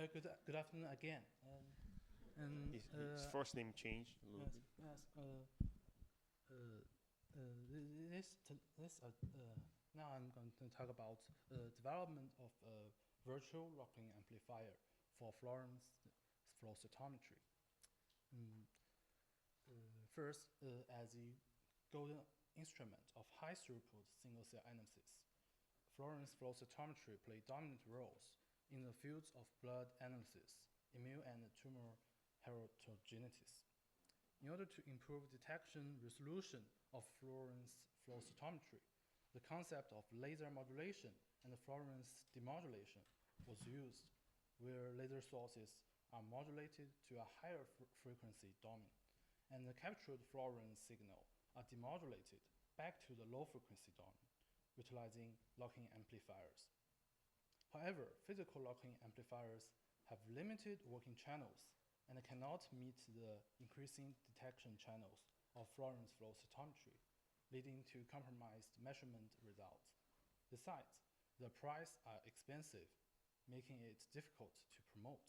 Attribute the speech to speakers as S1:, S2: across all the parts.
S1: Good afternoon again.
S2: His first name changed a little
S1: Yes,
S2: bit.
S1: yes. Now I'm going to talk about development of a virtual locking amplifier for Fluorescent flow cytometry. First, as a golden instrument of high throughput single cell analysis, Fluorescent flow cytometry play dominant roles in the fields of blood analysis, immune and tumor heterogeneity. In order to improve detection resolution of fluorescence flow cytometry, the concept of laser modulation and fluorescence demodulation was used, where laser sources are modulated to a higher frequency domain, and the captured fluorescence signal are demodulated back to the low frequency domain, utilizing locking amplifiers. However, physical locking amplifiers have limited working channels and cannot meet the increasing detection channels of fluorescence flow cytometry, leading to compromised measurement results. Besides, the prices are expensive, making it difficult to promote.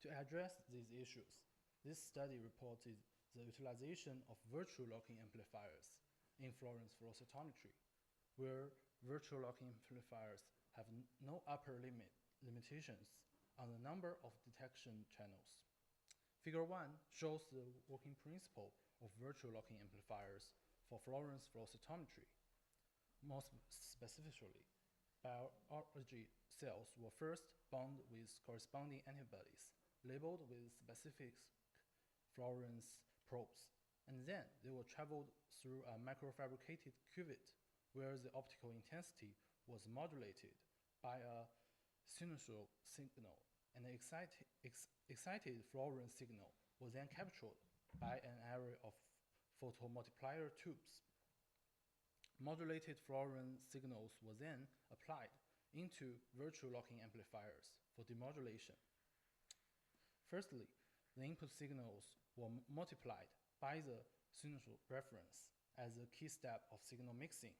S1: To address these issues, this study reported the utilization of virtual locking amplifiers in fluorescence flow cytometry, where virtual locking amplifiers have no upper limitations on the number of detection channels. Figure 1 shows the working principle of virtual locking amplifiers for fluorescence flow cytometry. More specifically, biology cells were first bound with corresponding antibodies labeled with specific fluorescence probes, and then they were traveled through a microfabricated cuvette where the optical intensity was modulated by a sinusoidal signal, and the excited fluorescence signal was then captured by an array of photomultiplier tubes. Modulated fluorescence signals were then applied into virtual locking amplifiers for demodulation. Firstly, the input signals were multiplied by the sinusoidal reference as a key step of signal mixing.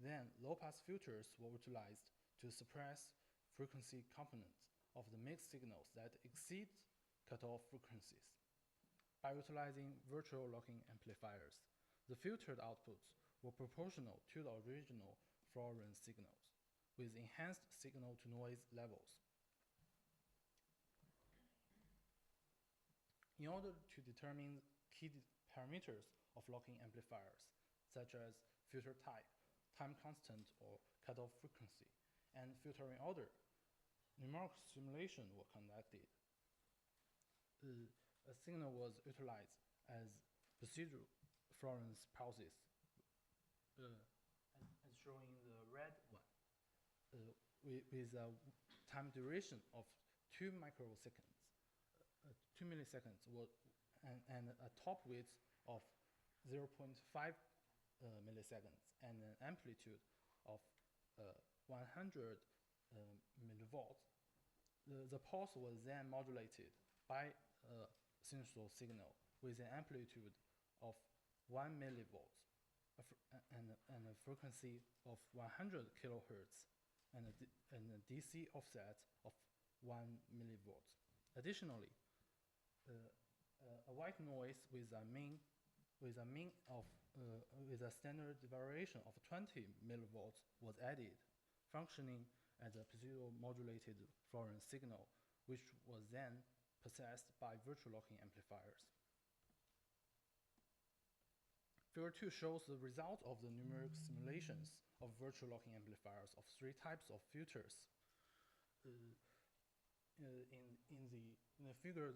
S1: Then, low-pass filters were utilized to suppress frequency components of the mixed signals that exceed cutoff frequencies. By utilizing virtual locking amplifiers, the filtered outputs were proportional to the original fluorescence signals, with enhanced signal-to-noise levels. In order to determine key parameters of locking amplifiers, such as filter type, time constant or cutoff frequency, and filtering order, numerical simulations were conducted. A signal was utilized as procedural fluorescence pulses, as shown in the red one, with a time duration of 2 microseconds, 2 milliseconds, and a top width of 0.5 milliseconds, and an amplitude of 100 millivolts. The pulse was then modulated by a sinusoidal signal with an amplitude of 1 millivolts and a frequency of 100 kilohertz and a DC offset of 1 millivolt. Additionally, a white noise with a standard variation of 20 millivolts was added, functioning as a procedural modulated fluorescence signal, which was then processed by virtual locking amplifiers. Figure 2 shows the result of the numeric simulations of virtual locking amplifiers of 3 types of filters. In the figure,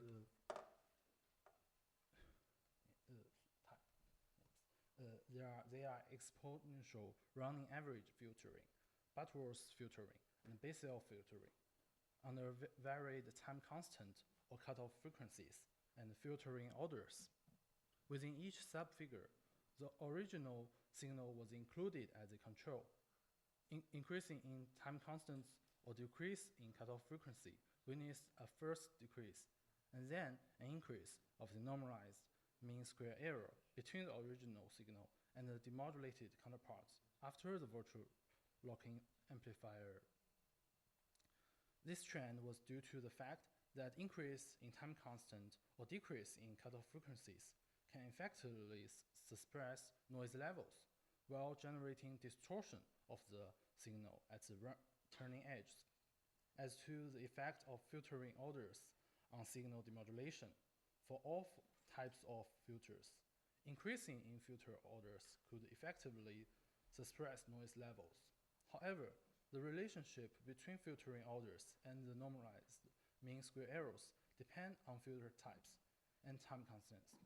S1: they are exponential rounding average filtering, Butterworth filtering, and Bessel filtering under varied time constant or cutoff frequencies and filtering orders. Within each subfigure, the original signal was included as a control. Increasing in time constants or decrease in cutoff frequency witnessed a first decrease, and then an increase of the normalized mean square error between the original signal and the demodulated counterparts after the virtual locking amplifier. This trend was due to the fact that increase in time constant or decrease in cutoff frequencies can effectively suppress noise levels while generating distortion of the signal at the turning edges. As to the effect of filtering orders on signal demodulation, for all types of filters, increasing in filter orders could effectively suppress noise levels. However, the relationship between filtering orders and the normalized mean square errors depend on filter types and time constants.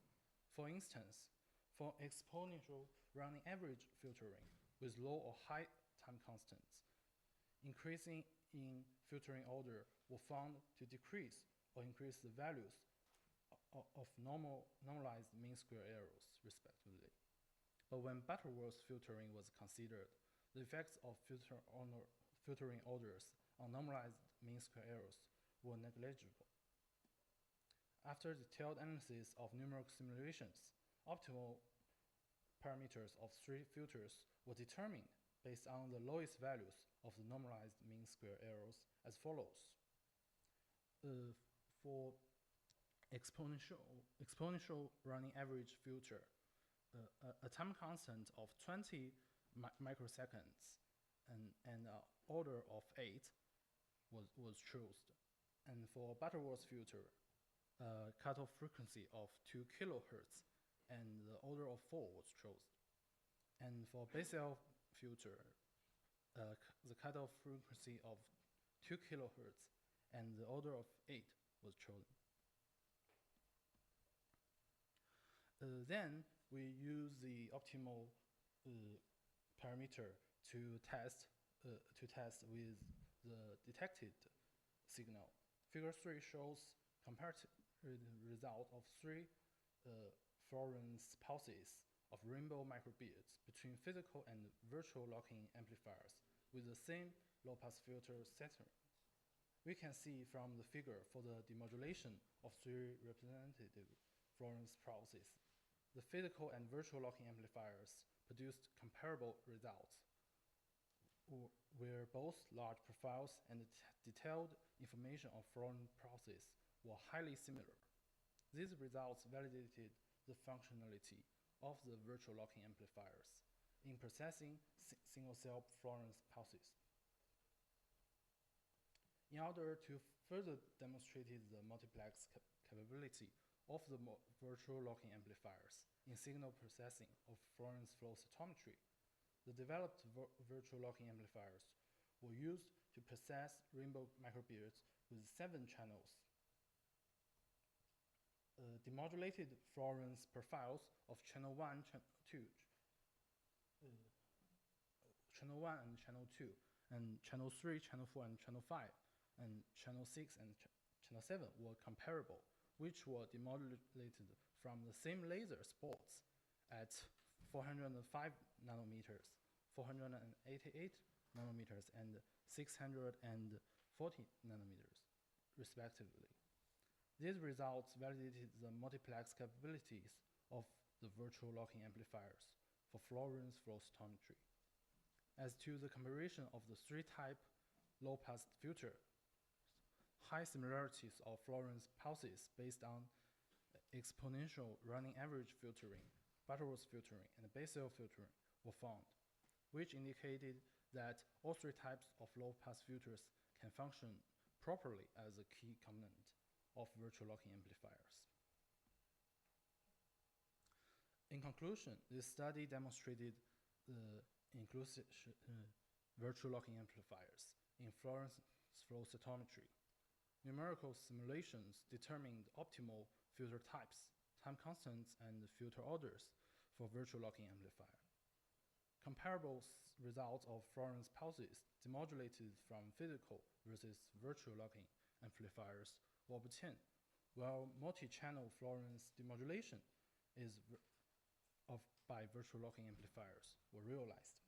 S1: For instance, for exponential rounding average filtering with low or high time constants, increasing in filtering order were found to decrease or increase the values of normalized mean square errors, respectively. But when Butterworth filtering was considered, the effects of filtering orders on normalized mean square errors were negligible. After detailed analysis of numerical simulations, optimal parameters of 3 filters were determined based on the lowest values of the normalized mean square errors as follows. For exponential running average filter, a time constant of 20 microseconds and an order of 8 was chosen. And for Butterworth filter, a cutoff frequency of 2 kilohertz and the order of 4 was chosen. And for Basel filter, the cutoff frequency of 2 kilohertz and the order of 8 was chosen. Then we use the optimal parameter to test with the detected signal. Figure 3 shows comparative result of 3 Fluorescent pulses of rainbow microbeads between physical and virtual locking amplifiers with the same low-pass filter setting. We can see from the figure for the demodulation of 3 representative Fluorescent pulses, the physical and virtual locking amplifiers produced comparable results, where both large profiles and detailed information of Fluorescent pulses were highly similar. These results validated the functionality of the virtual locking amplifiers in processing single-cell Fluorescent pulses. In order to further demonstrate the multiplex capability of the virtual locking amplifiers in signal processing of Fluorescent flow cytometry, the developed virtual locking amplifiers were used to process rainbow microbeads with 7 channels. Demodulated Fluorescent profiles of channel 1, channel 1 and channel 2, and channel 3, channel 4, and channel 5, and channel 6 and channel 7 were comparable, which were demodulated from the same laser spots at 405 nanometers, 488 nanometers, and 640 nanometers, respectively. These results validated the multiplex capabilities of the virtual locking amplifiers for Fluorescent flow cytometry. As to the comparison of the 3-type low-pass filter, high similarities of Fluorescent pulses based on exponential running average filtering, Butterworth filtering, and Basel filtering were found, which indicated that all 3 types of low-pass filters can function properly as a key component of virtual locking amplifiers. In conclusion, this study demonstrated the inclusive virtual locking amplifiers in Fluorescent flow cytometry. Numerical simulations determined optimal filter types, time constants, and filter orders for virtual locking amplifier. Comparable results of Fluorescent pulses demodulated from physical versus virtual locking amplifiers were obtained, while multi-channel Fluorescent demodulation by virtual locking amplifiers were realized.